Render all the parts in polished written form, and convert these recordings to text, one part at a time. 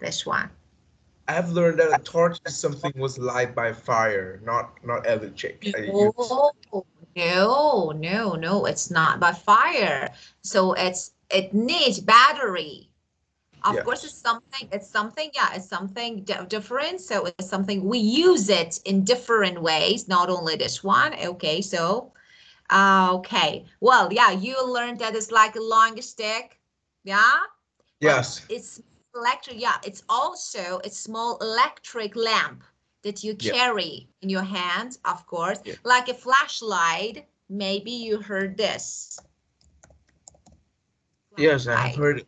This one. I've learned that a torch is something was light by fire, not electric. I use No, no, it's not by fire. So it needs battery. Of course, yes, it's something different. So it's something we use it in different ways, not only this one. Okay, so okay. Well, yeah, you learned that it's like a long stick. Yeah. Well, yes, it's electric. Yeah, it's also a small electric lamp that you yeah, carry in your hand, of course, yeah, like a flashlight. Maybe you heard this. yes. I have Flashlight. heard it.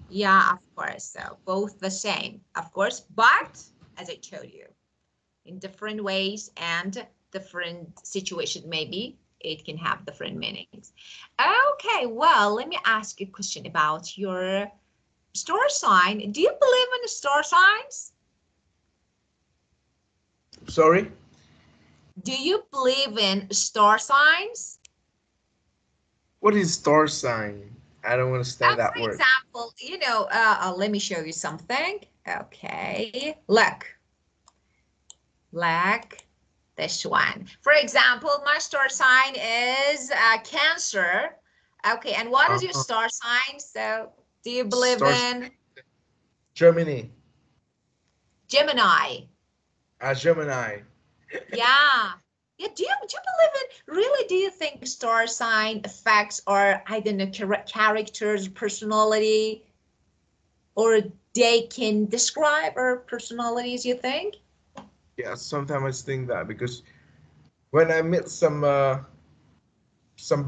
Yeah, of course. So both the same, of course, but as I told you, in different ways and different situation, maybe it can have different meanings. Okay, well, let me ask you a question about your star sign. Do you believe in the star signs? Sorry, Do you believe in star signs? what is star sign? I don't understand For that word. example, let me show you something. Okay, look, this one. For example, my star sign is Cancer. Okay, and what is your Uh, star sign? So, do you believe star in Germany, Gemini? Gemini. Yeah. Yeah, do you believe in really? Do you think star sign affects our I don't know characters, personality, or they can describe our personalities? You think? Yeah, sometimes I think that because when I meet some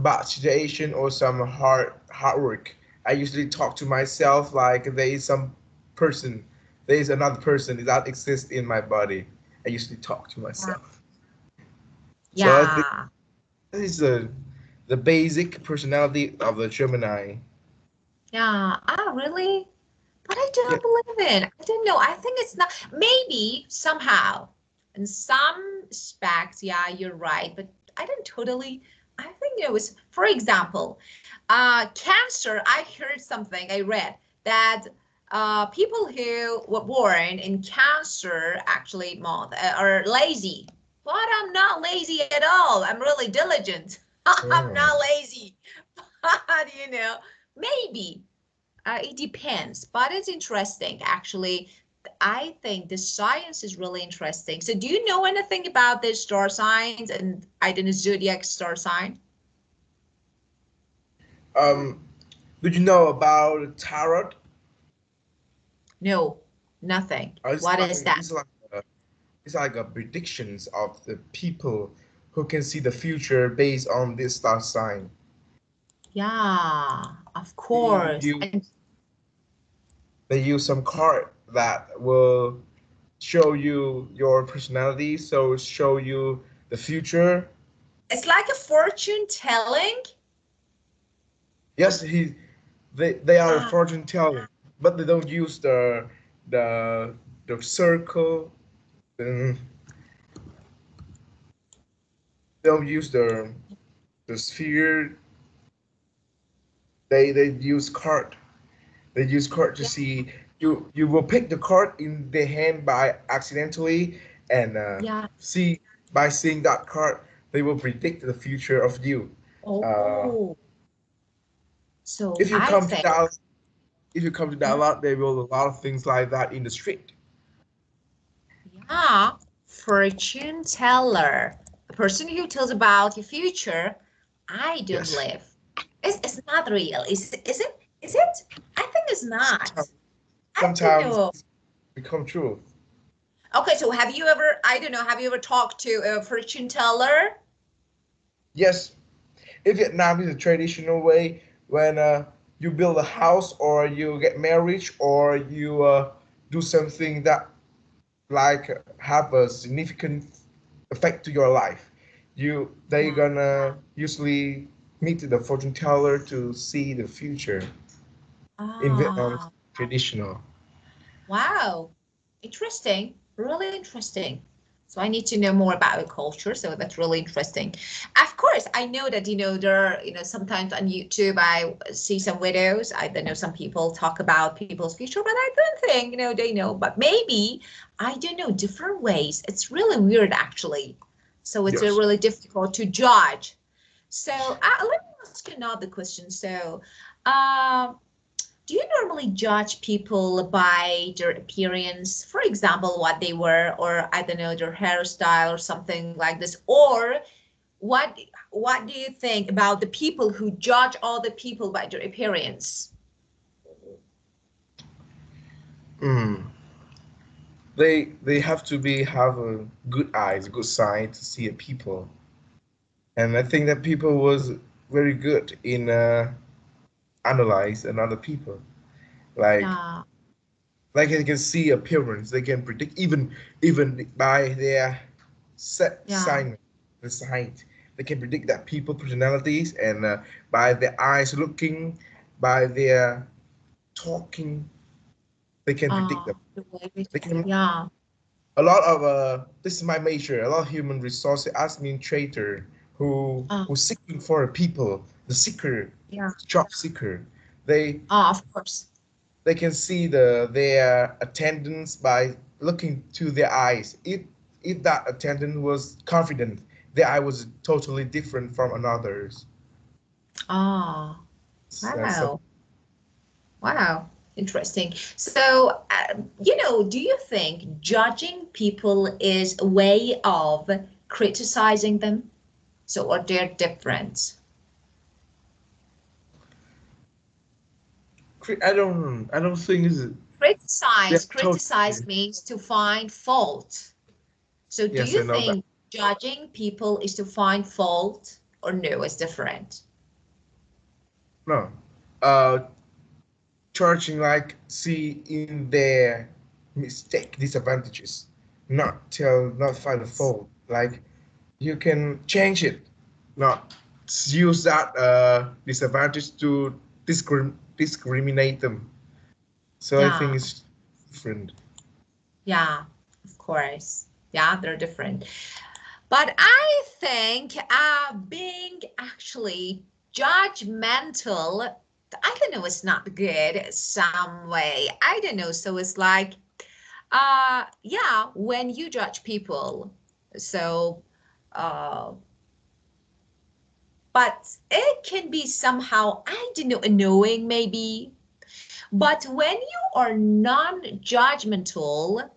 bad situation or some hard work, I usually talk to myself like there is some person, there is another person that exists in my body. I usually talk to Yeah. myself. So I think Yeah. this is the basic personality of the Gemini. Yeah. Ah, really? But I Yeah, don't believe it. I don't know. I think it's not. Maybe somehow, in some aspects, yeah, you're right. But I don't totally. I think it was, for example, Cancer. I heard something. I read that people who were born in Cancer actually month are lazy. But I'm not lazy at all. I'm really diligent. I'm oh, not lazy. But maybe. It depends, but it's interesting actually. I think the science is really interesting. So, do you know anything about the star signs and I don't know zodiac star sign? um, did you know about tarot? No, nothing. It's What like is that? it's like a, it's like a predictions of the people who can see the future based on this star sign. Yeah, of They course. use And they use some card that will show you your personality, so show you the future. it's like a fortune telling. Yes, they are a Yeah, fortune teller, but they don't use the the circle. Then they don't use the sphere. They use card. They use card to yeah, see you will pick the card in the hand by accidentally and yeah. see by seeing that card they will predict the future of you. Uh, Oh, so if you I come to think, Dallas, if you come to yeah, Dallas, there will a lot of things like that in the street. yeah, fortune teller, a person who tells about your future. I don't Yes, believe. It's not real. Is it? Is it? I think it's not. sometimes I don't sometimes know. it's become true. Okay, so have you ever, I don't know, have you ever talked to a fortune teller? Yes, in Vietnam is a traditional way when you build a house or you get married or you do something that like have a significant effect to your life. They Yeah. gonna usually meet the fortune teller to see the future. In Vietnam, Ah, traditional. wow. Interesting. Really interesting. So I need to know more about your culture. So that's really interesting. Of course, I know that, there are, sometimes on YouTube, I see some videos. I don't know, some people talk about people's future, but I don't think, they know. But maybe, I don't know, different ways. It's really weird, actually. So it's Yes. really difficult to judge. So let me ask you another question. So, uh, do you normally judge people by their appearance, for example, what they wear, or I don't know, their hairstyle or something like this? Or what what do you think about the people who judge all the people by their appearance? Mm. They have to have a good eyes, good sight to see a people, and I think that people was very good in analyze another people. Like Yeah, like they can see appearance, they can predict even by their set yeah, sign, the sight. They can predict that people personalities and by their eyes looking, by their talking, they can predict them. the way we They talk. can Yeah, a lot of this is my major. A lot of human resource administrator who's seeking for people, the seeker, yeah, job seeker. They of course. they can see their attendance by looking to their eyes. If that attendant was confident, their eye was totally different from another's. Ah, So wow. Wow, interesting. So, do you think judging people is a way of criticizing them? So, or they're different? I don't think it's they're Criticize totally means to find fault. So, do yes you I know that. think judging people is to find fault, or no, it's different? No. Uh charging like see in their mistake disadvantages, not find the fault. Like you can change it, not use that disadvantage to discriminate them. So I think Yeah, it's different. yeah, of course. Yeah, they're different. But I think being actually judgmental, I don't know, it's not good some way. I don't know. So it's like, yeah, when you judge people, so, uh, but it can be somehow, I don't know, annoying maybe. But when you are non-judgmental,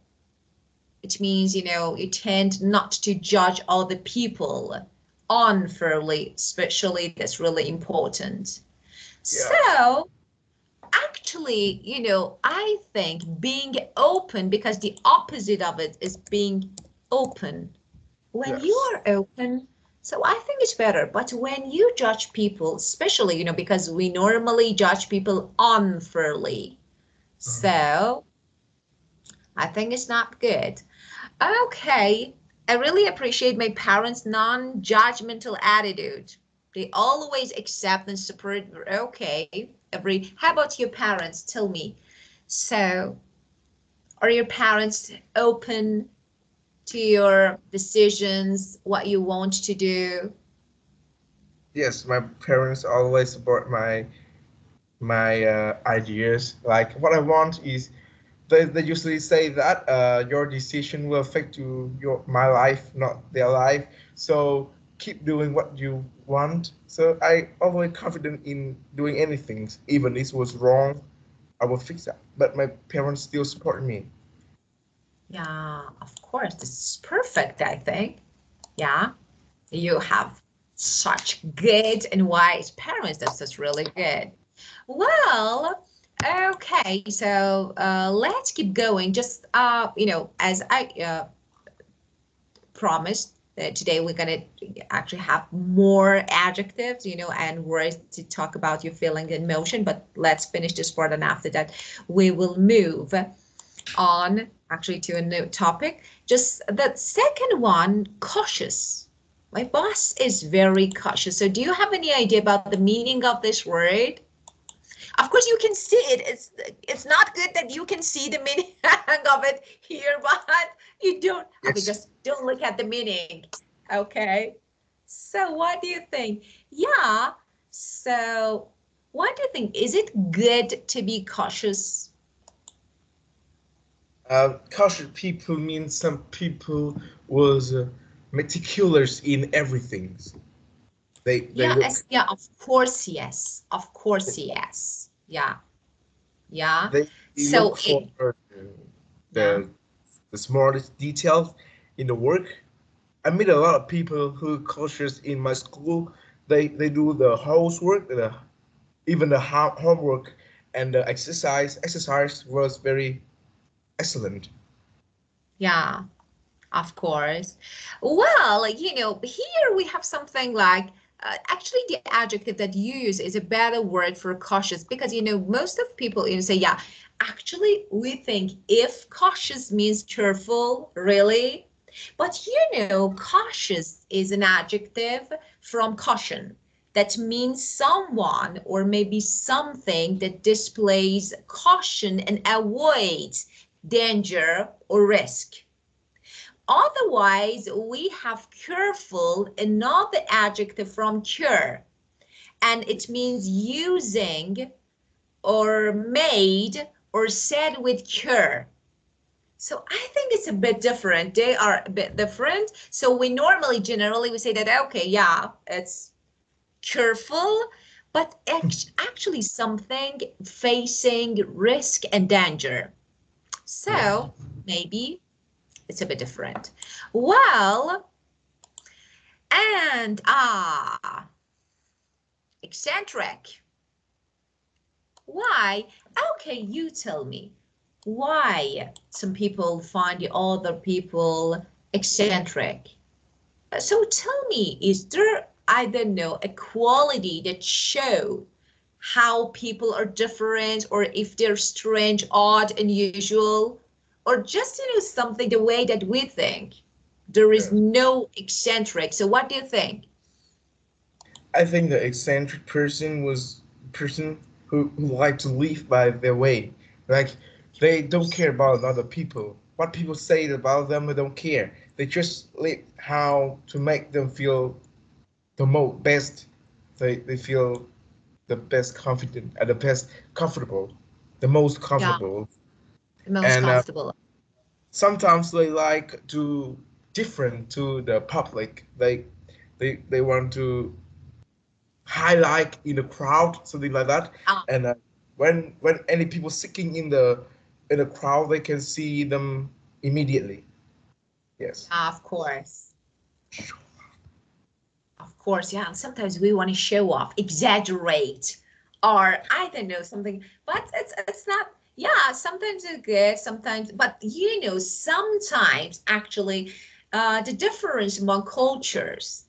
it means, you tend not to judge other people unfairly, especially that's really important. Yes. So actually, I think being open, because the opposite of it is being open. When you Yes. are open, so I think it's better. But when you judge people, especially, because we normally judge people unfairly, so I think it's not good. Okay. I really appreciate my parents' non-judgmental attitude. They always accept and support. Okay. How about your parents? Tell me. So, are your parents open to your decisions, what you want to do? Yes, my parents always support my ideas. Like what I want is they usually say that your decision will affect your my life, not their life. So keep doing what you want. So I always confident in doing anything, even if it was wrong, I will fix that. But my parents still support me. Yeah, of course. This is perfect, I think. Yeah. You have such good and wise parents. That's really good. Well, okay, so let's keep going. Just as I promised, today we're gonna actually have more adjectives, and words to talk about your feeling and emotion. But let's finish this part, and after that, we will move on actually to a new topic. Just the second one, cautious. My boss is very cautious. So, do you have any idea about the meaning of this word? Of course, you can see it. It's not good that you can see the meaning of it here, but you don't. Okay, Yes. just don't look at the meaning. Okay. So what do you think? Yeah. So what do you think? Is it good to be cautious? Cautious people means some people was meticulous in everything. They Yeah, look yeah, of course, yes. Of course, yes. Yeah, yeah. they So look for it, yeah. the the smallest details in the work. I meet a lot of people who cautious in my school. They do the housework, even the homework and the exercise. Exercise was very excellent. Yeah, of course. Well, here we have something like actually the adjective that you use is a better word for cautious because most of people say, yeah, actually we think if cautious means careful, really. But cautious is an adjective from caution that means someone or maybe something that displays caution and avoids danger or risk. Otherwise, we have careful, another adjective from cure, and it means using or made or said with care. So I think it's a bit different. They are a bit different. So we normally, generally, we say that, okay, yeah, it's careful, but actually something facing risk and danger. Yes. So maybe it's a bit different. Well, and eccentric. Why? Okay, you tell me. Why some people find the other people eccentric? So tell me, is there, I don't know, a quality that show how people are different or if they're strange, odd, unusual, or just, something the way that we think? There is Yes. no eccentric. So what do you think? I think the eccentric person was person who like to live by their way. Like they don't care about other people. What people say about them, they don't care. They just live how to make them feel the most best. They feel the best confident and the best comfortable, the most Yeah, comfortable. the most And comfortable. sometimes they like to different to the public. They want to highlight in the crowd, something like that. Ah, And when any people sitting in the crowd, they can see them immediately. Yes. yeah, of course. Of course, yeah. And sometimes we want to show off, exaggerate, or I don't know something. But it's not. Yeah, sometimes it's good, sometimes. But sometimes actually, the difference among cultures.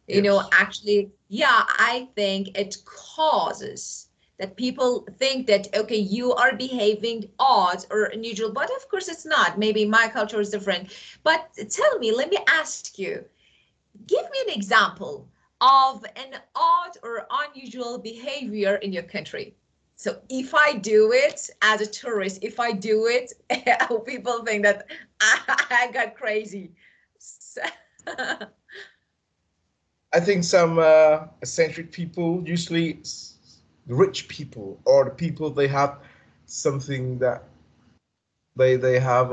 Yes. Actually, yeah, I think it causes that people think that, okay, you are behaving odd or unusual, but of course it's not. Maybe my culture is different. But tell me, let me ask you, give me an example of an odd or unusual behavior in your country. So if I do it as a tourist, if I do it, people think that I got crazy. So, I think some eccentric people, usually the rich people or the people they have something that they have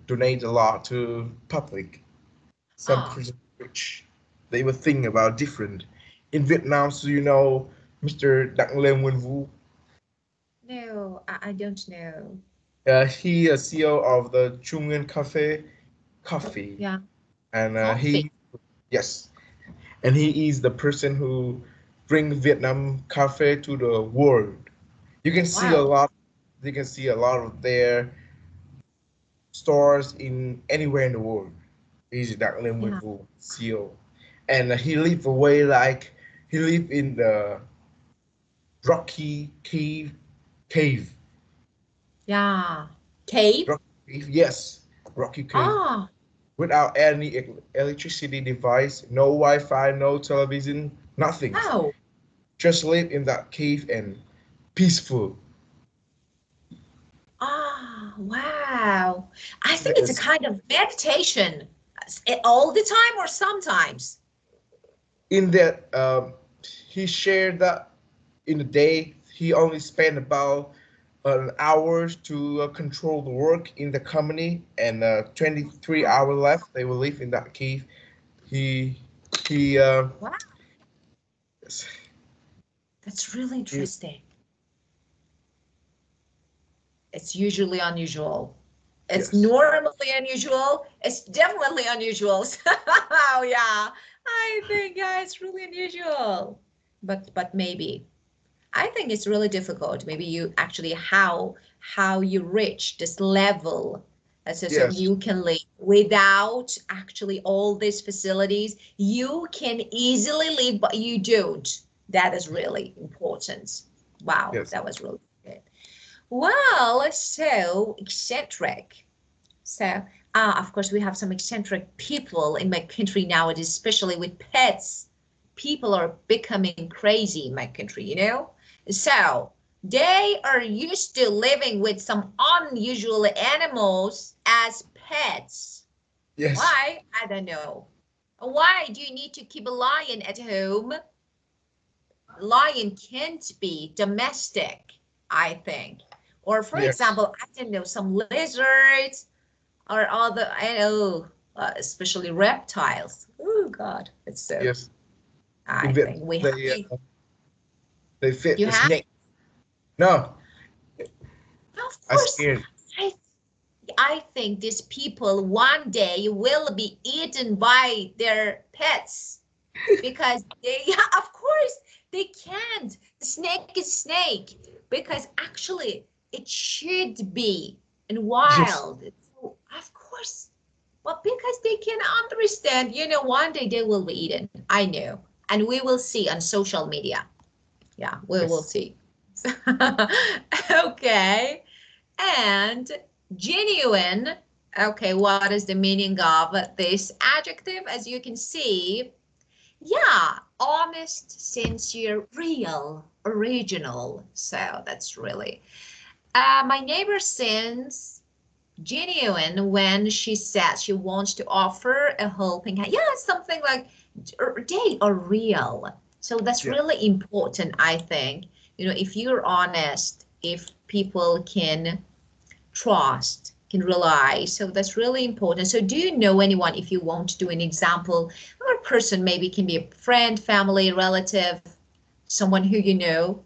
donate a lot to public. Some oh, person rich, they will think about different. In Vietnam, so Mr. Đặng Lê Nguyên Vũ. no, I don't know. He is CEO of the Trung Nguyên Cafe Coffee, Yeah, and coffee. yes, and he is the person who bring Vietnam cafe to the world. You can see a Wow. lot. You can see a lot of their stores in anywhere in the world. He's Đặng Lê Nguyên Yeah. Vũ, CEO, and he live away like he live in the rocky cave. Yeah. Cave. Rocky cave, yes, rocky cave. Ah, Without any electricity device, no Wi-Fi, no television, nothing. wow. Just live in that cave and peaceful. Ah, wow. I think it's a Yes. kind of meditation all the time or sometimes. In that, he shared that in a day he only spent about an hour to control the work in the company, and 23 hours left they will live in that cave. He he Wow, yes, that's really he, interesting. It's usually unusual. It's yes, normally unusual. It's definitely unusual. Oh yeah, I think yeah, it's really unusual. But maybe I think it's really difficult. Maybe you actually how you reach this level so yes, you can live without actually all these facilities. You can easily live, but you don't. That is really important. Wow, yes, that was really good. Well, so eccentric. So, of course, we have some eccentric people in my country nowadays, especially with pets. People are becoming crazy in my country, you know? So, they are used to living with some unusual animals as pets. yes, Why? I don't know. Why do you need to keep a lion at home? Lion can't be domestic, I think. Or, for yes, example, I don't know, some lizards or other, I know, especially reptiles. Oh God, it's so. yes. I In think Vietnam, we have. they fit You the have, snake. No, of I course. scared. I I think these people one day will be eaten by their pets because they, yeah, of course, they can't. The snake is snake because actually it should be in Yes, wild. So of course, well, because they can understand, one day they will be eaten. I know. And we will see on social media. Yeah, we will yes, see. Okay. And genuine. Okay, what is the meaning of this adjective? As you can see, yeah, honest, sincere, real, original. So that's really. My neighbor sings genuine when she says she wants to offer a helping hand. Yeah, something like they are real. So that's yes, really important, I think. If you're honest, if people can trust, can rely. So that's really important. So do you know anyone, if you want to do an example, or a person maybe can be a friend, family, relative, someone who you know?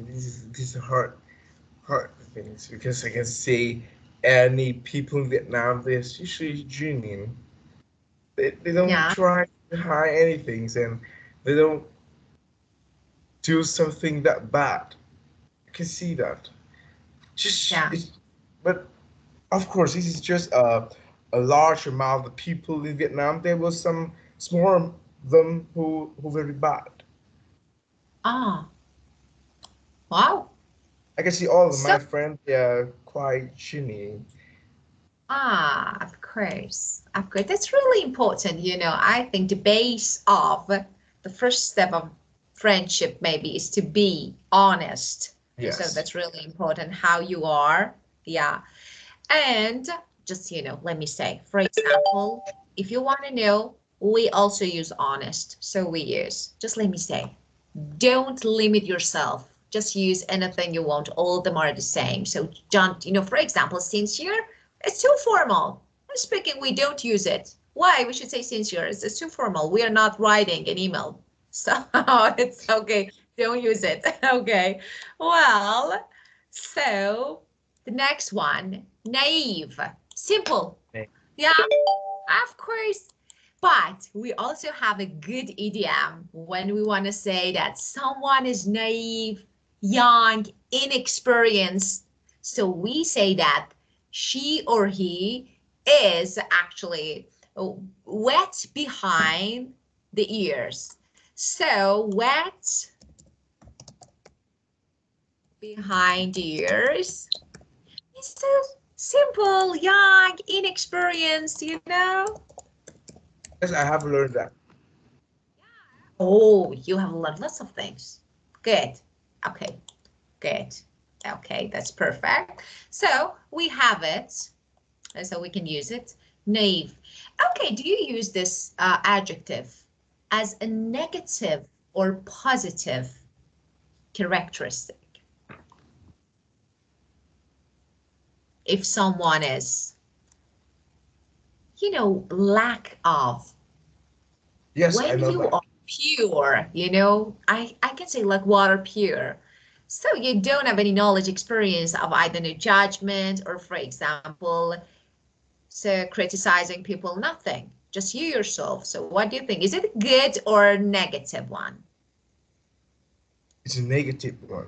this is hard things because I can say any people in Vietnam they're usually genuine. They don't Yeah, try to hide anything, and they don't do something that bad. I can see that. Just yeah. it's, but of course this is just a large amount of people in Vietnam. There was some small of them who very bad. Ah, wow. I can see all of So my friends they are quite genuine. Of course, of course. That's really important. I think the base of the first step of friendship maybe is to be honest. So Yes. that's really important how you are. Yeah. And just, let me say, for example, if you want to know, we also use honest. So we use, just let me say, don't limit yourself. Just use anything you want. All of them are the same. So don't, for example, sincere, it's too formal. I'm speaking, we don't use it. Why? We should say sincere. It's too formal. We are not writing an email. So it's okay. Don't use it. Okay. Well, so the next one, naive. Simple. Okay. Yeah, of course. But we also have a good idiom when we want to say that someone is naive, young, inexperienced. So we say that she or he is actually wet behind the ears. So wet behind the ears. It's so simple, young, inexperienced, Yes, I have learned that. Oh, you have learned lots of things. Good. Okay, good. Okay, that's perfect. So we have it, so we can use it. Naive. Okay, do you use this adjective as a negative or positive characteristic? If someone is, lack of, Yes, I when know you that. are pure, I can say like water pure. So you don't have any knowledge, experience of either no judgment or, for example, so criticizing people, nothing, just you yourself. So what do you think? Is it a good or a negative one? It's a negative one.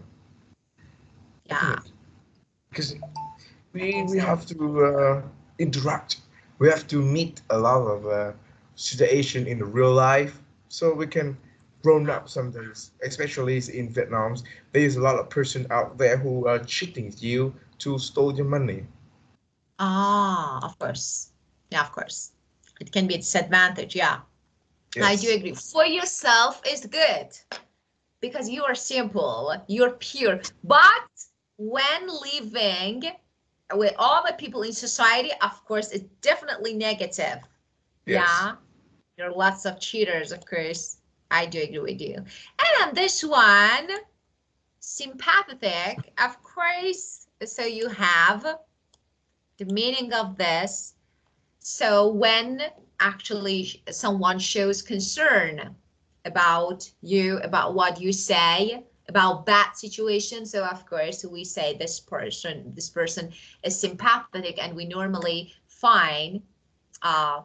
I think Yeah, it because I we think we so. have to interact. We have to meet a lot of situation in real life, so we can grown Uh, up some things. Especially in Vietnam, there's a lot of person out there who are cheating you to steal your money. of course. Yeah, of course. It can be a disadvantage. Yeah, I do Yes, agree. For yourself is good because you are simple, you're pure. But when living with all the people in society, of course, it's definitely negative. yes. Yeah, there are lots of cheaters, of course. I do agree with you. And on this one, sympathetic, of course. So you have the meaning of this. So when actually someone shows concern about you, about what you say, about bad situation, so of course we say this person is sympathetic, and we normally find uh,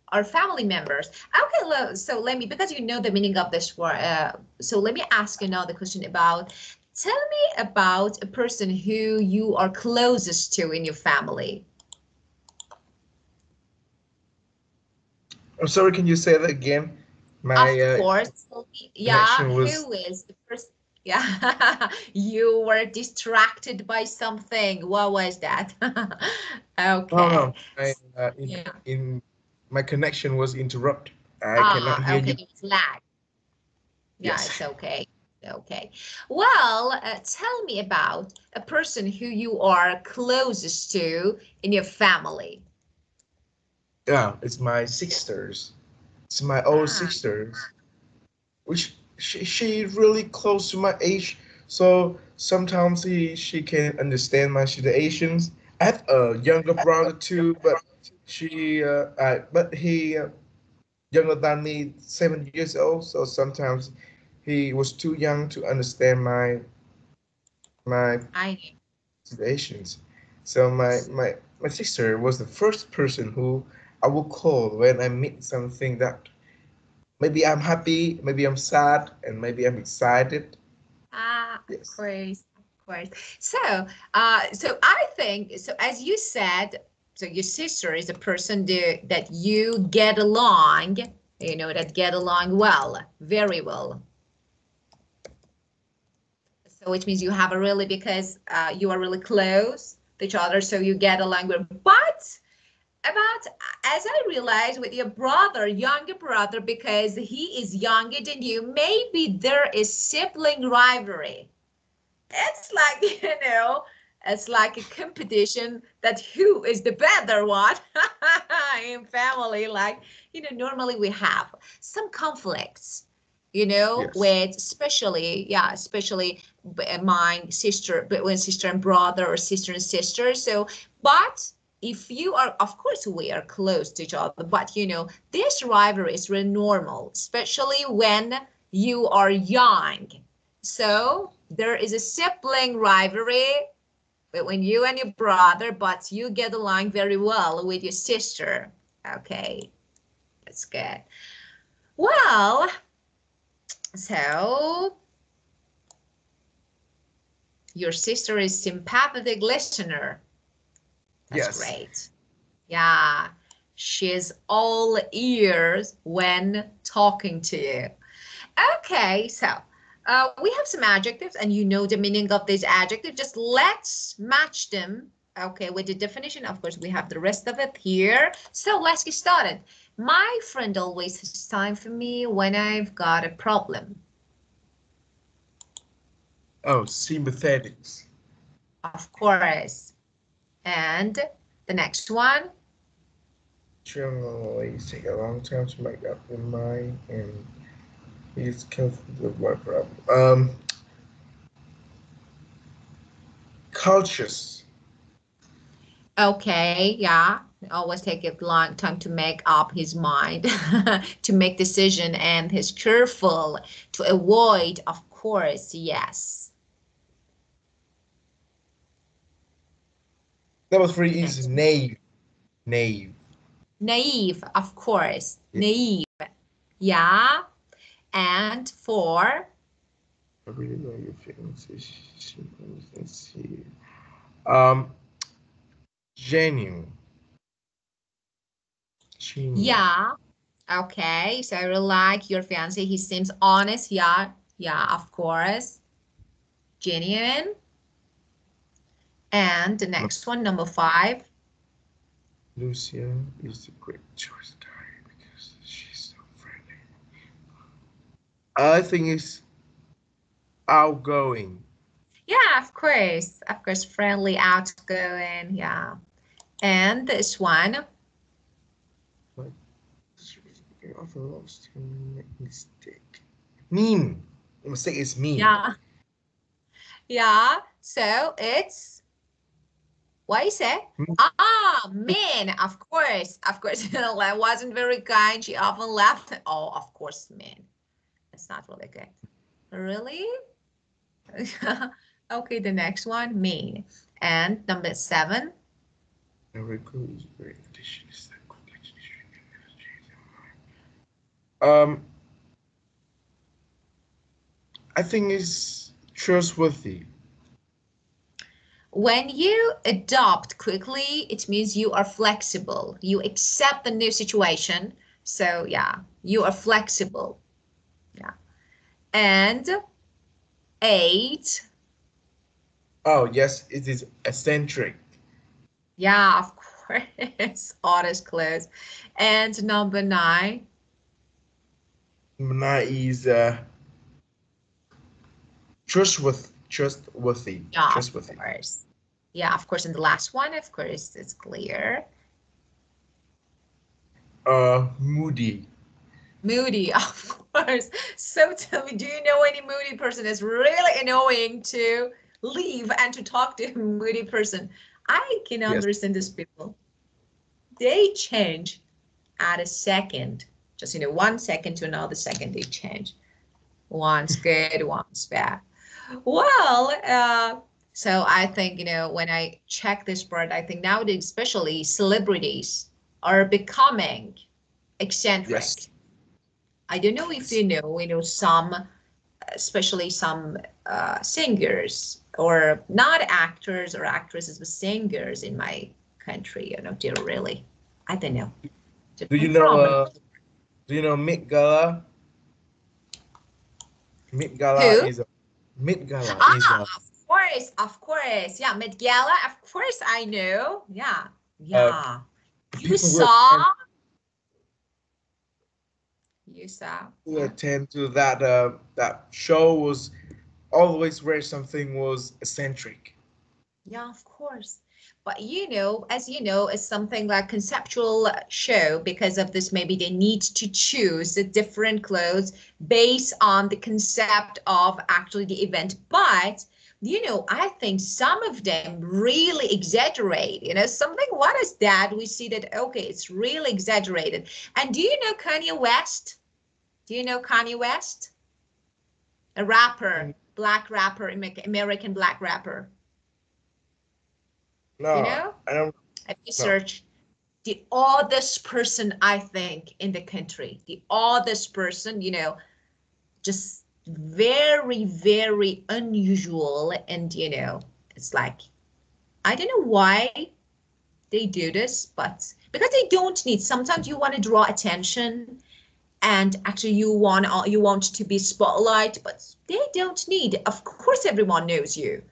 our family members. Okay, so let me, because you know the meaning of this word, so let me ask you another question about, tell me about a person who you are closest to in your family. I'm sorry. Can you say that again? My Of course, yeah, connection was. who is the first? Yeah, you were distracted by something. What was that? Oh Okay. no, I Yeah. in my connection was interrupted. I cannot hear Okay, you. it was lag. Yeah, Yes. it's okay. Okay. Well, tell me about a person who you are closest to in your family. Yeah, it's my sisters. It's my old Ah, sisters, which she really close to my age. So sometimes she can understand my situations. I have a younger brother too, but but he younger than me, 7 years old. So sometimes he was too young to understand my I situations. So my sister was the first person who I will call when I meet something that maybe I'm happy, maybe I'm sad, and maybe I'm excited. Of Yes. course, of course. So, so I think, so as you said, so your sister is a person that you get along, that get along well, very well. So which means you have a really, because you are really close to each other, so you get along with. But about, as I realized with your brother, younger brother, because he is younger than you, maybe there is sibling rivalry. It's like, it's like a competition that who is the better one in family. Like, normally we have some conflicts, Yes. with especially, yeah, especially my sister, but when sister and brother or sister and sister. So, but if you are, of course, we are close to each other, but this rivalry is really normal, especially when you are young. So there is a sibling rivalry between you and your brother, but you get along very well with your sister. Okay, that's good. Well, so your sister is sympathetic listener. That's Yes. great. Yeah, she's all ears when talking to you. Okay, so we have some adjectives, and you know the meaning of these adjectives. Just let's match them, okay, with the definition. Of course, we have the rest of it here. So let's get started. My friend always has time for me when I've got a problem. Oh, sympathetics. Of course. And the next one. Generally take a long time to make up your mind and he's careful with my problem. Cautious. Okay, yeah. Always take a long time to make up his mind, to make decision, and he's careful to avoid, of course, yes. Number three is Next. naive. Naive. Naive, of course. Yeah, Naive, yeah. And four, I really know your feelings. Let's see. Um, genuine. Genuine. yeah. Okay, so I really like your fiance. He seems honest, yeah. Yeah, of course. Genuine. And the next one, number five. Lucia is the great choice guy because she's so friendly. I think it's outgoing. Yeah, of course, friendly, outgoing, yeah. And this one, Like, I often lost to make mistake. Mean. The mistake is mean. yeah, yeah. So it's what is it? Hmm? Ah, men, of course. I wasn't very kind. She often left. Oh, of course, men. It's not really good. Really? Okay, the next one, mean. And number seven. Every clue is very delicious. Um, I think it's trustworthy. When you adopt quickly, it means you are flexible. You accept the new situation. So yeah, you are flexible. Yeah. And eight, Oh, yes, it is eccentric. yeah, of course, honest close. And number nine, Number nine is trustworthy. yeah, of Trustworthy. course. Yeah, of course. And the last one, of course, it's clear. Moody. Moody, of course. So tell me, do you know any moody person? It's really annoying to leave and to talk to a moody person. I can Yes. understand these people. They change at a second. Just, 1 second to another second, they change. One's good, one's bad. Well, so I think, when I check this part, I think nowadays, especially celebrities are becoming eccentric. Yes. I don't know if Yes. some, especially some singers, or not actors or actresses, but singers in my country. They're really, I don't know, Do you different know? from Do you know Met Gala? Met Gala who? is a Met Gala is Ah, a of course. Yeah, Met Gala. Of course, I know. Yeah, uh, yeah. You people saw. You saw. who Yeah. attend to that that show was always where something was eccentric. Yeah, of course. But as you know, it's something like conceptual show. Because of this, maybe they need to choose the different clothes based on the concept of actually the event. But I think some of them really exaggerate. Something. What is that? We see that, okay, it's really exaggerated. And do you know Kanye West? Do you know Kanye West? A rapper, And black rapper, American black rapper. You no, know? I don't If you know. search the oddest person, I think, in the country, the oddest person, just very, very unusual. And, it's like, I don't know why they do this, but because they don't need, sometimes you want to draw attention, and actually you want to be spotlight, but they don't need. Of course, everyone knows you.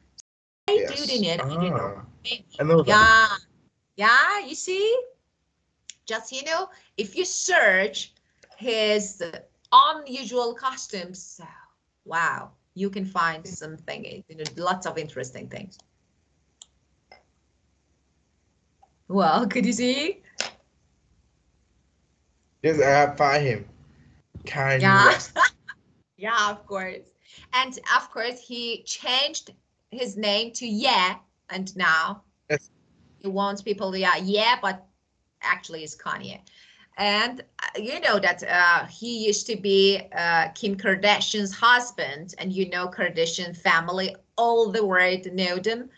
They do Yes. it. I don't know. Ah, Maybe. I know that. Yeah. Yeah. You see, just if you search his unusual costumes, wow, You can find something, lots of interesting things. Well, could you see? Yes, I have find him. Kanye Yeah. West. Yeah, of course. And of course, he changed his name to Yeah, and now Yes. he wants people, yeah, yeah, but actually it's Kanye. And you know that he used to be Kim Kardashian's husband, and you know Kardashian family, all the world know them.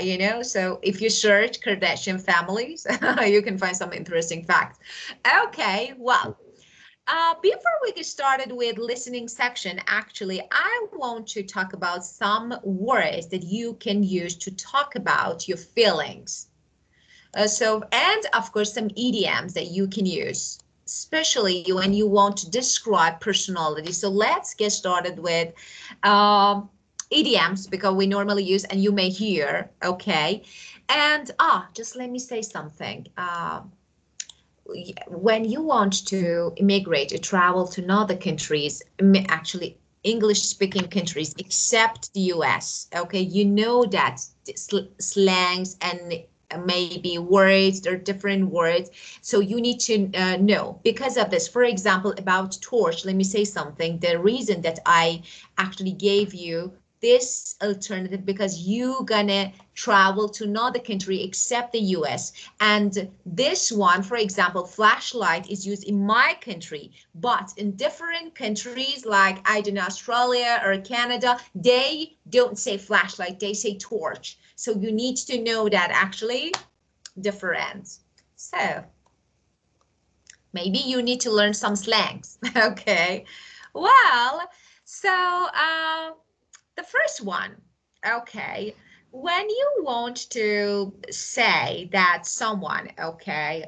You know, so if you search Kardashian families, you can find some interesting facts. Okay, well, before we get started with listening section, actually, I want to talk about some words that you can use to talk about your feelings. And of course, some idioms that you can use, especially when you want to describe personality. So let's get started with idioms because we normally use and you may hear, okay? And just let me say something. When you want to immigrate or travel to other countries, actually English speaking countries except the US, okay, you know that slangs and maybe words, there are different words. So you need to know because of this. For example, about torch, let me say something. The reason that I actually gave you this alternative because you gonna travel to another country except the US, and this one, for example, flashlight is used in my country, but in different countries like I don't know, Australia or Canada, they don't say flashlight, they say torch. So you need to know that actually different. So maybe you need to learn some slangs. Okay, well, so the first one, okay, when you want to say that someone, okay,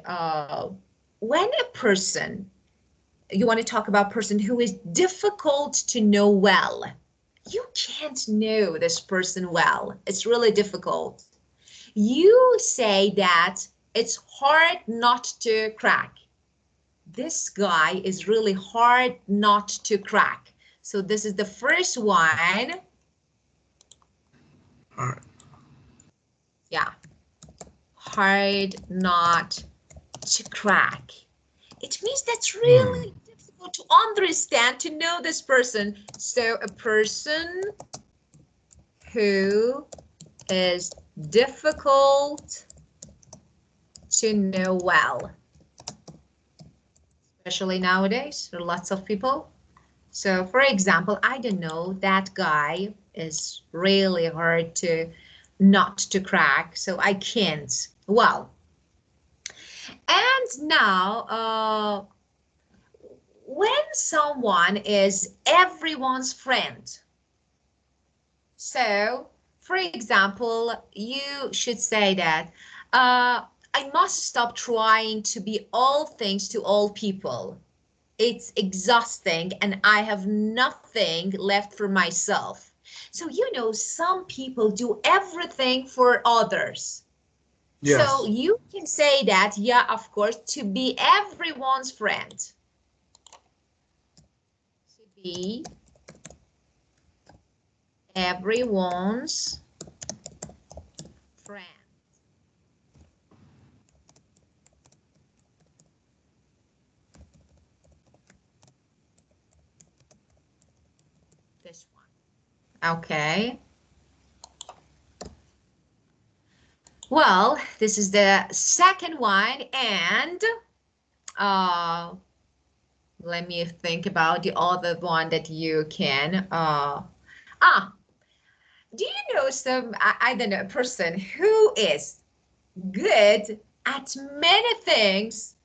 when a person, you want to talk about person who is difficult to know well, you can't know this person well. It's really difficult. You say that it's hard not to crack. This guy is really hard not to crack. So this is the first one. All right. Yeah, hard not to crack. It means that's Hmm. really difficult to understand, to know this person. So a person who is difficult to know well, especially nowadays, there are lots of people. So for example, I don't know, that guy is really hard to not to crack, so I can't. Well, and now when someone is everyone's friend, so for example, you should say that I must stop trying to be all things to all people. It's exhausting and I have nothing left for myself. So, you know, some people do everything for others. So Yes. you can say that, yeah, of course, to be everyone's friend. To be everyone's friend. This one. Okay. Well, this is the second one, and uh, let me think about the other one that you can. Ah, do you know some, I don't know, person who is good at many things,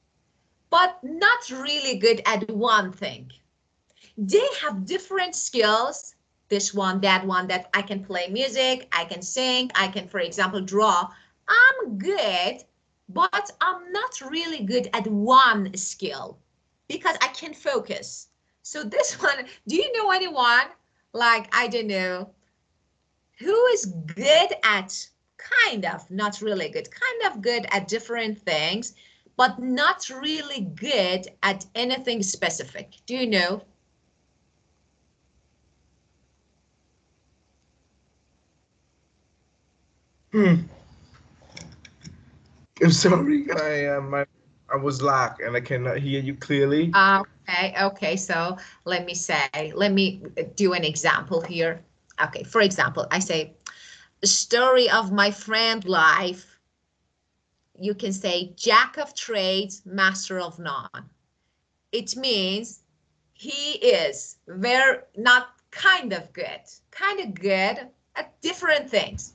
but not really good at one thing? They have different skills. This one, that I can play music, I can sing, I can, for example, draw. I'm good, but I'm not really good at one skill because I can focus. So this one, do you know anyone like, I don't know, who is good at kind of, not really good, kind of good at different things, but not really good at anything specific? Do you know? Hmm. I'm sorry. I was locked and I cannot hear you clearly. Okay. So let me do an example here. Okay, for example, I say, story of my friend life. You can say jack of trades, master of none. It means he is very not kind of good at different things.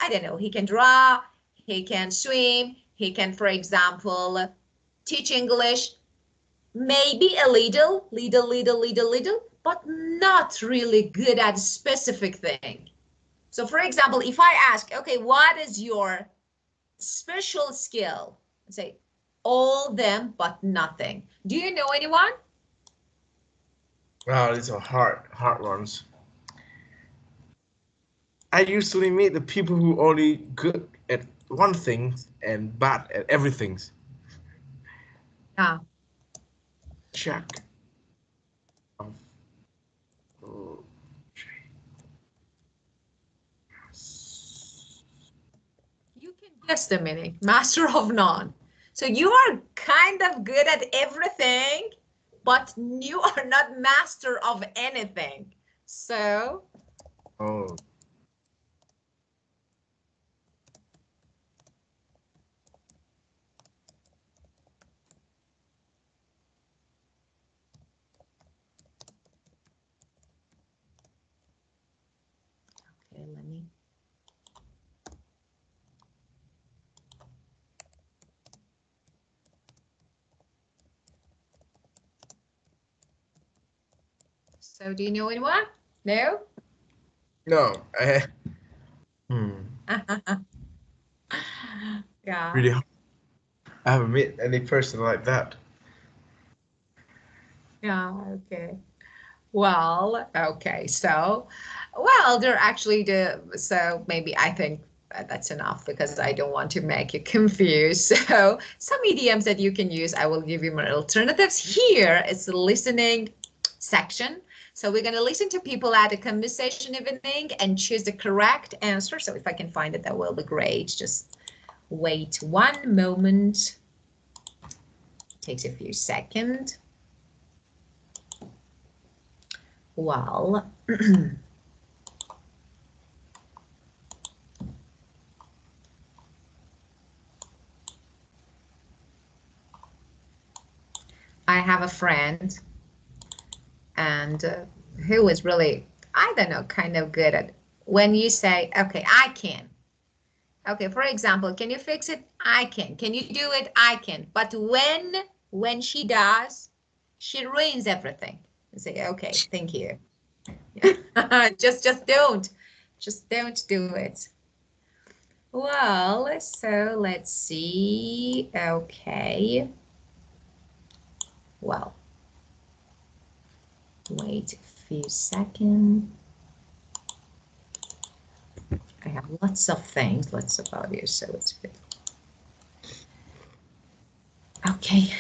I don't know, he can draw, he can swim, he can, for example, teach English, maybe a little, but not really good at a specific thing. So, for example, if I ask, okay, what is your special skill? I say, all them, but nothing. Do you know anyone? Wow, these are hard ones. I usually meet the people who only good at one thing and bad at everything. Yeah. Check. Oh, You can guess the meaning, master of none. So you are kind of good at everything, but you are not master of anything. So, oh, okay, let me. So do you know anyone? No? no. Hmm, Yeah. really hard. I haven't met any person like that. Yeah, okay. Well, okay. So, well, they're actually so maybe I think that's enough because I don't want to make you confused. So, some idioms that you can use, I will give you more alternatives. Here is the listening section. So, we're going to listen to people at a conversation evening and choose the correct answer. So, if I can find it, that will be great. Just wait one moment. Takes a few seconds. Well, I have a friend and who is really, I don't know, kind of good at when you say, okay, I can. Okay, for example, can you fix it? I can. Can you do it? I can. But when she does, she ruins everything. You say, okay, thank you. Just don't do it. Well, so let's see. Okay. Well, wait a few seconds. I have lots of things, lots of audio, so it's good. Okay.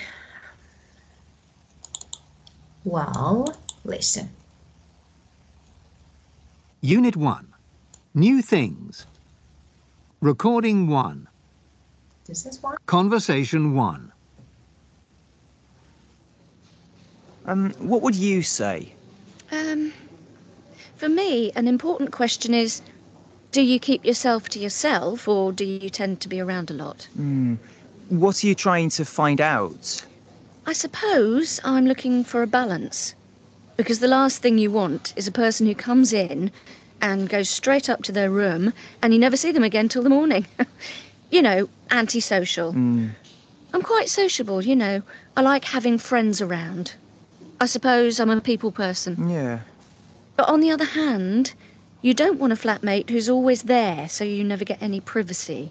Well, listen. Unit 1. New things. Recording 1. This is one. Conversation 1. What would you say? Um, for me, an important question is, do you keep yourself to yourself or do you tend to be around a lot? What are you trying to find out? I suppose I'm looking for a balance. Because the last thing you want is a person who comes in and goes straight up to their room and you never see them again till the morning. You know, antisocial. I'm quite sociable, you know. I like having friends around. I suppose I'm a people person. Yeah. But on the other hand, you don't want a flatmate who's always there so you never get any privacy.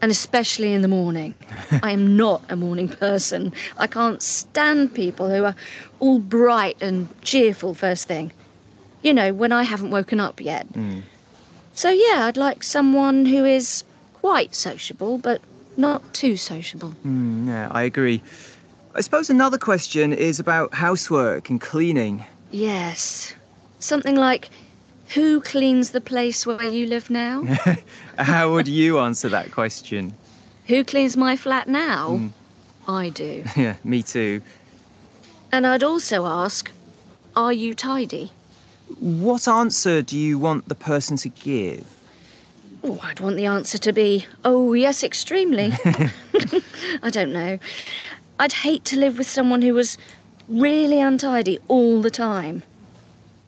And especially in the morning. I am not a morning person. I can't stand people who are all bright and cheerful first thing. You know, when I haven't woken up yet. So yeah, I'd like someone who is quite sociable, but not too sociable. Yeah, I agree. I suppose another question is about housework and cleaning. Yes. Something like, Who cleans the place where you live now? How would you answer that question? Who cleans my flat now? I do. Yeah, me too. And I'd also ask, are you tidy? What answer do you want the person to give? Oh, I'd want the answer to be, oh, yes, extremely. I don't know. I'd hate to live with someone who was really untidy all the time.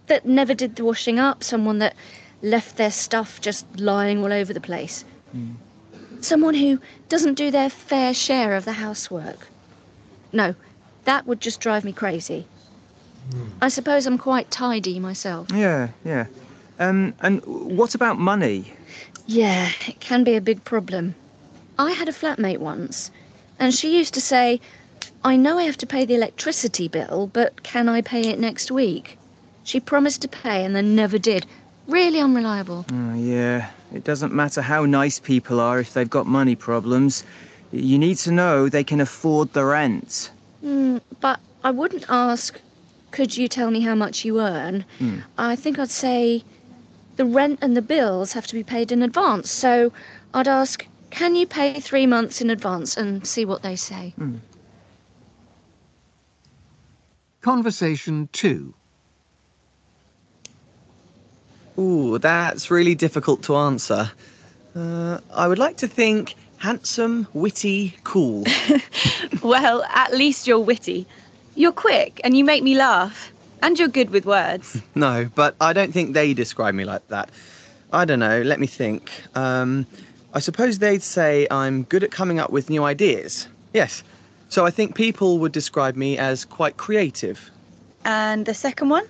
That never did the washing up, someone that left their stuff just lying all over the place. Someone who doesn't do their fair share of the housework. No, that would just drive me crazy. I suppose I'm quite tidy myself. Yeah. And what about money? Yeah, it can be a big problem. I had a flatmate once, and she used to say, I know I have to pay the electricity bill, but can I pay it next week? She promised to pay and then never did. Really unreliable. Yeah, it doesn't matter how nice people are if they've got money problems. You need to know they can afford the rent. But I wouldn't ask, could you tell me how much you earn? I think I'd say the rent and the bills have to be paid in advance. So I'd ask, can you pay 3 months in advance, and see what they say. Conversation 2. Ooh, that's really difficult to answer. I would like to think handsome, witty, cool. Well, at least you're witty. You're quick and you make me laugh. And you're good with words. No, but I don't think they describe me like that. I don't know, let me think. I suppose they'd say I'm good at coming up with new ideas. Yes. So I think people would describe me as quite creative. And the second one?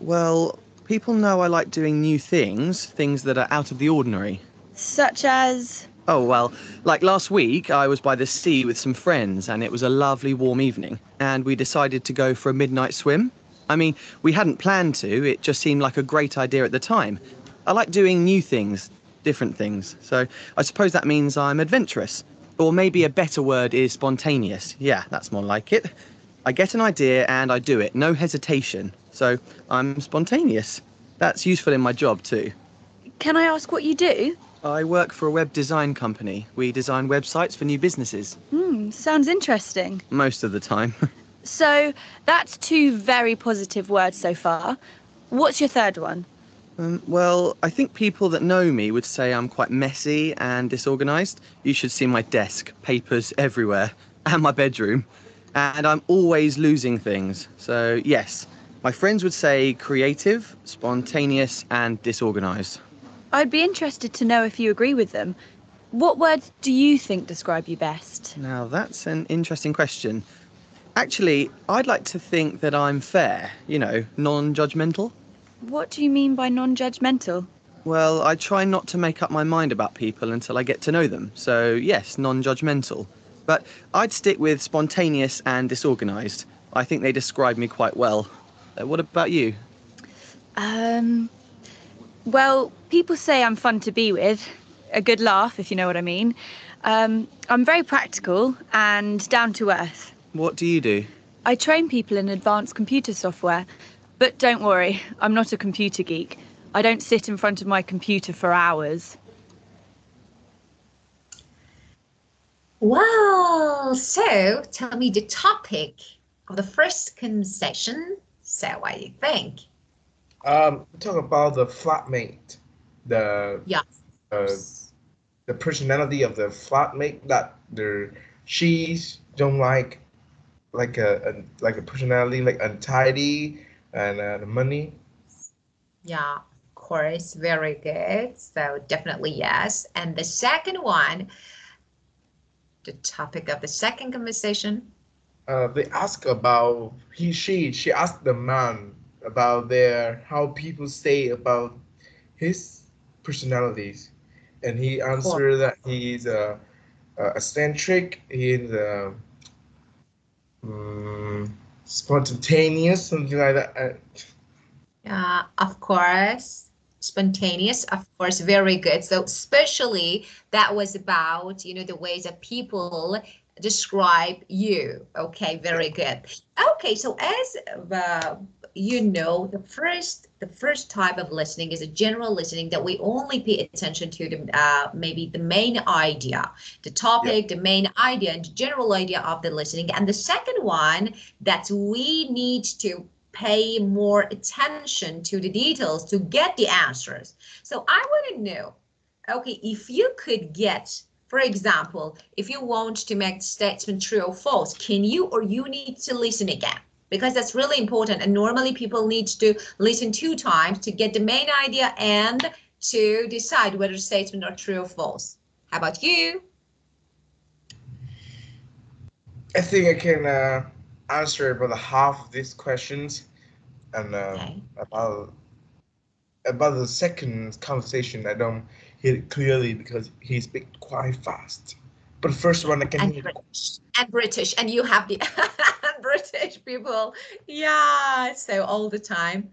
Well, people know I like doing new things that are out of the ordinary. Such as? Oh, well, like last week, I was by the sea with some friends, and it was a lovely warm evening, and we decided to go for a midnight swim. I mean, we hadn't planned to, it just seemed like a great idea at the time. I like doing new things, different things, so I suppose that means I'm adventurous. Or maybe a better word is spontaneous. Yeah, that's more like it. I get an idea and I do it, no hesitation. So I'm spontaneous. That's useful in my job too. Can I ask what you do? I work for a web design company. We design websites for new businesses. Sounds interesting. Most of the time. So that's 2 very positive words so far. What's your third one? Well, I think people that know me would say I'm quite messy and disorganised. You should see my desk, papers everywhere, and my bedroom. And I'm always losing things. So, yes, my friends would say creative, spontaneous, and disorganised. I'd be interested to know if you agree with them. What words do you think describe you best? Now, that's an interesting question. Actually, I'd like to think that I'm fair, non-judgmental. What do you mean by non-judgmental? Well, I try not to make up my mind about people until I get to know them. So, yes, non-judgmental. But I'd stick with spontaneous and disorganised. I think they describe me quite well. What about you? Well, people say I'm fun to be with. A good laugh, if you know what I mean. I'm very practical and down to earth. What do you do? I train people in advanced computer software. But don't worry, I'm not a computer geek. I don't sit in front of my computer for hours. Well, so tell me the topic of the first conversation. So what do you think? Talk about the flatmate, the personality of the flatmate that she's don't like a personality like untidy and the money. Yeah, of course, very good. So definitely yes. And the second one, the topic of the second conversation. They ask about she asked the man about how people say about his personalities, and he answered that he's eccentric, he's spontaneous, something like that. Of course, spontaneous, of course, very good. So especially that was about, the ways that people describe you. Okay, very good. Okay, so as the first type of listening is a general listening that we only pay attention to the maybe the main idea, the topic, the main idea, and the general idea of the listening. And the second one that we need to pay more attention to the details to get the answers. So I want to know, okay, if you could get, for example, if you want to make the statement true or false, can you or you need to listen again? Because that's really important. And normally people need to listen 2 times to get the main idea and to decide whether statement are true or false. How about you? I think I can answer about half of these questions, and Okay. about the second conversation, I don't hear it clearly because he speaks quite fast. But the first one I can And hear. British, and you have the British people. Yeah, so all the time.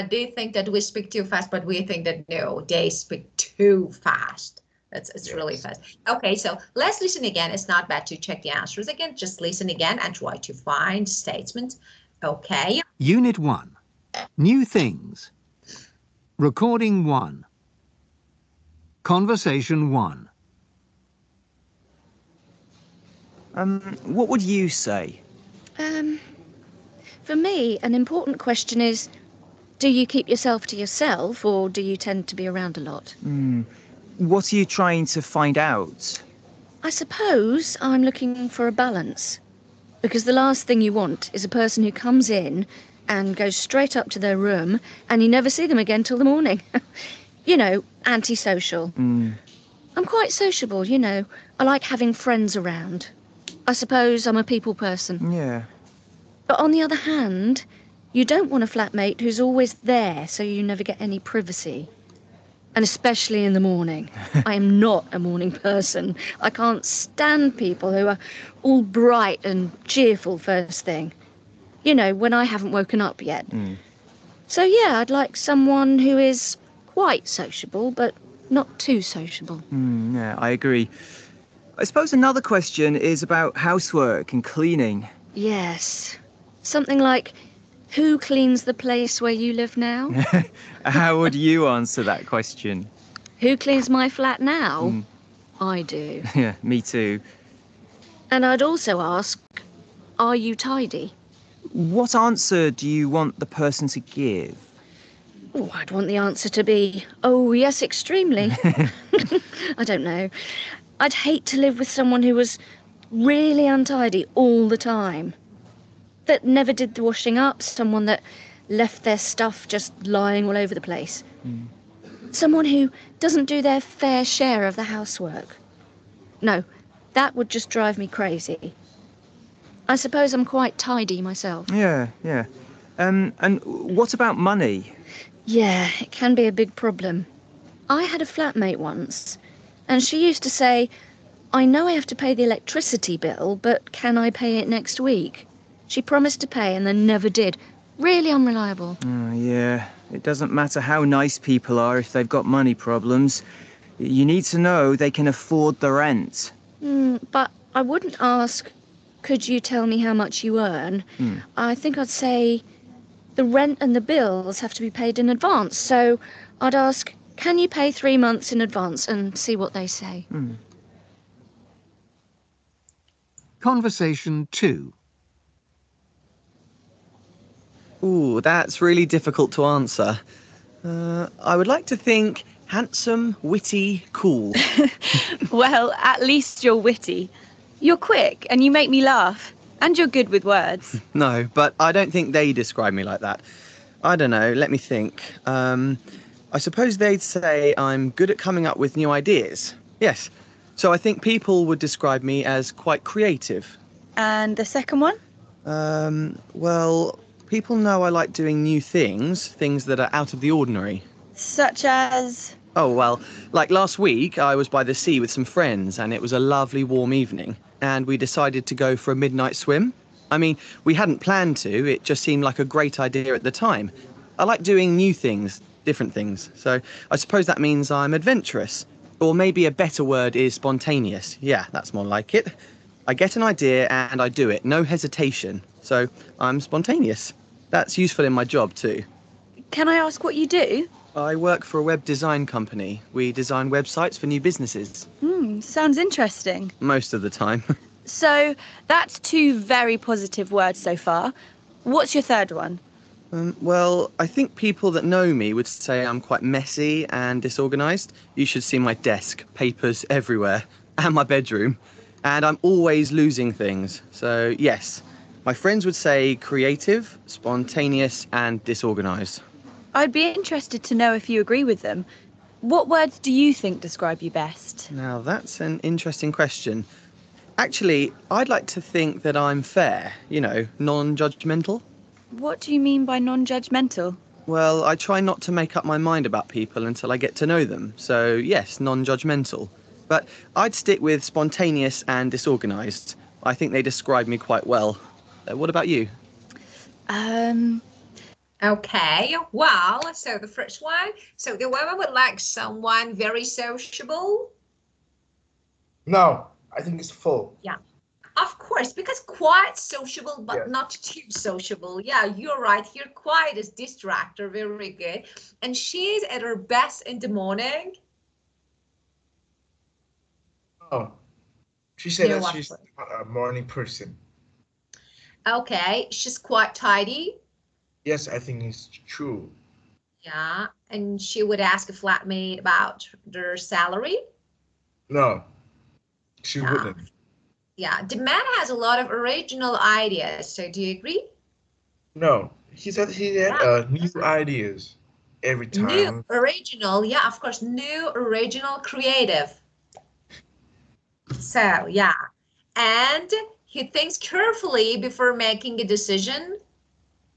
They think that we speak too fast, but we think that no, they speak too fast. It's really Yes. fast. Okay, so let's listen again. It's not bad to check the answers again. Just listen again and try to find statements. Okay. Unit 1. New things. Recording 1. Conversation 1. What would you say? For me, an important question is, do you keep yourself to yourself or do you tend to be around a lot? What are you trying to find out? I suppose I'm looking for a balance. Because the last thing you want is a person who comes in and goes straight up to their room and you never see them again till the morning. You know, antisocial. I'm quite sociable, you know. I like having friends around. I suppose I'm a people person. Yeah. But on the other hand, you don't want a flatmate who's always there so you never get any privacy. And especially in the morning. I am not a morning person. I can't stand people who are all bright and cheerful first thing. You know, when I haven't woken up yet. So yeah, I'd like someone who is quite sociable, but not too sociable. Yeah, I agree. I suppose another question is about housework and cleaning. Yes. Something like, who cleans the place where you live now? How would you answer that question? Who cleans my flat now? I do. Yeah, me too. And I'd also ask, are you tidy? What answer do you want the person to give? Oh, I'd want the answer to be, oh, yes, extremely. I don't know. I'd hate to live with someone who was really untidy all the time. That never did the washing up, someone that left their stuff just lying all over the place. Someone who doesn't do their fair share of the housework. No, that would just drive me crazy. I suppose I'm quite tidy myself. Yeah. And what about money? Yeah, it can be a big problem. I had a flatmate once, and she used to say, I know I have to pay the electricity bill, but can I pay it next week? She promised to pay and then never did. Really unreliable. Yeah, it doesn't matter how nice people are if they've got money problems. You need to know they can afford the rent. But I wouldn't ask, could you tell me how much you earn? I think I'd say the rent and the bills have to be paid in advance. So I'd ask, can you pay 3 months in advance, and see what they say. Conversation 2. Ooh, that's really difficult to answer. I would like to think handsome, witty, cool. Well, at least you're witty. You're quick and you make me laugh. And you're good with words. No, but I don't think they describe me like that. I don't know, let me think. I suppose they'd say I'm good at coming up with new ideas. Yes. So I think people would describe me as quite creative. And the second one? Well, people know I like doing new things that are out of the ordinary. Such as... Oh, well, like last week, I was by the sea with some friends, and it was a lovely warm evening, and we decided to go for a midnight swim. I mean, we hadn't planned to, it just seemed like a great idea at the time. I like doing new things, different things, so I suppose that means I'm adventurous. Or maybe a better word is spontaneous. Yeah, that's more like it. I get an idea and I do it, no hesitation, so I'm spontaneous. That's useful in my job too. Can I ask what you do? I work for a web design company. We design websites for new businesses. Sounds interesting. Most of the time. So that's 2 very positive words so far. What's your third one? Well, I think people that know me would say I'm quite messy and disorganized. You should see my desk, papers everywhere, and my bedroom. And I'm always losing things. So, yes, my friends would say creative, spontaneous, and disorganized. I'd be interested to know if you agree with them. What words do you think describe you best? Now, that's an interesting question. Actually, I'd like to think that I'm fair, non-judgmental. What do you mean by non-judgmental? Well, I try not to make up my mind about people until I get to know them. So, yes, non-judgmental. But I'd stick with spontaneous and disorganized. I think they describe me quite well. What about you? Okay, well, so the first one, so the woman would like someone very sociable. No, I think it's full. Yeah, of course, because quite sociable, but Yes. not too sociable. Yeah, you're right. Here, quiet is distractor. Very good. And she's at her best in the morning. Oh, she said No, that of she's course. not a morning person. Okay, she's quite tidy. Yes, I think it's true. Yeah, and she would ask a flatmate about their salary. No, she Yeah. wouldn't. Yeah, the man has a lot of original ideas. So do you agree? No, he said he had new ideas every New, time. original, yeah, of course, new, original, creative. So, yeah. And he thinks carefully before making a decision.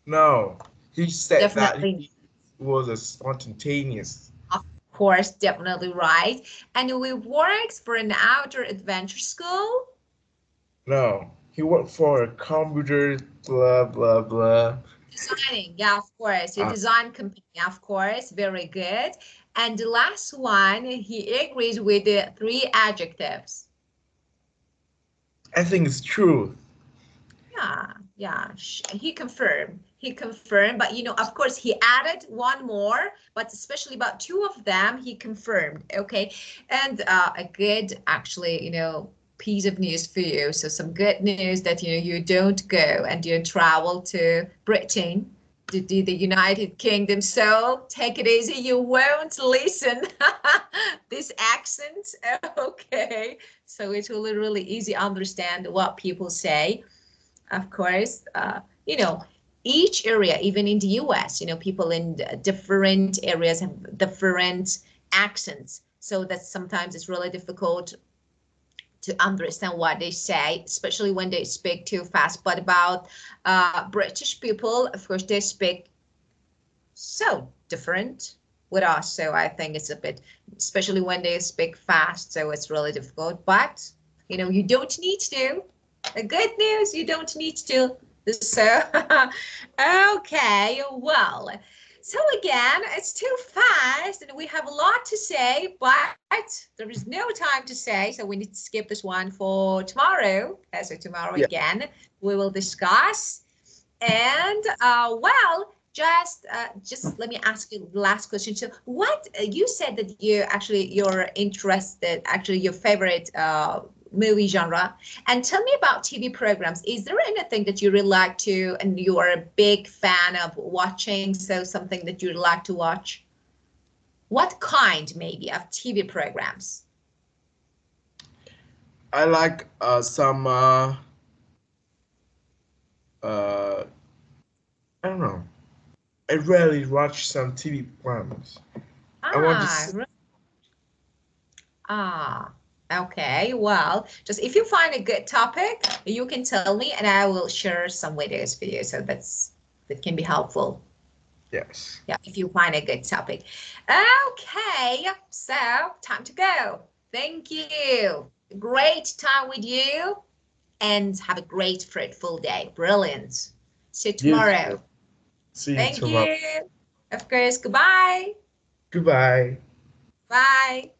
No, he said that Definitely, he was a spontaneous. of course, definitely right. And he works for an outdoor adventure school. No, he worked for a computer, blah, blah, blah. Designing, yeah, of course. A Uh, design company, of course. Very good. And the last one, he agrees with the 3 adjectives. I think it's true. Yeah, he confirmed. He confirmed, but of course, he added one more, but especially about 2 of them, he confirmed. Okay, and a good, actually, piece of news for you. So some good news that you don't go and you travel to Britain, the United Kingdom. So take it easy. You won't listen this accent. Okay, so it will really easy understand what people say. Of course, each area, even in the US, people in different areas have different accents. So that sometimes it's really difficult to understand what they say, especially when they speak too fast. But about British people, of course, they speak so different with us. So I think it's a bit, especially when they speak fast. So it's really difficult. But, you don't need to. Good news, you don't need to. So, okay, well, so again, it's too fast and we have a lot to say, but there is no time to say, so we need to skip this one for tomorrow. So tomorrow Yeah. again, we will discuss. And well, just let me ask you the last question. So what you said that you're interested, actually your favorite movie genre, and tell me about TV programs. Is there anything that you really like to and you are a big fan of watching, so something that you'd like to watch? What kind maybe of TV programs? I like some I don't know. I rarely watch some TV programs. I want to see. Okay, well, just if you find a good topic, you can tell me and I will share some videos for you. So that can be helpful. Yes. Yeah, if you find a good topic. Okay, so time to go. Thank you. Great time with you and have a great, fruitful day. Brilliant. See you You tomorrow. see you Thank tomorrow. you. Of course, goodbye. Goodbye. Bye.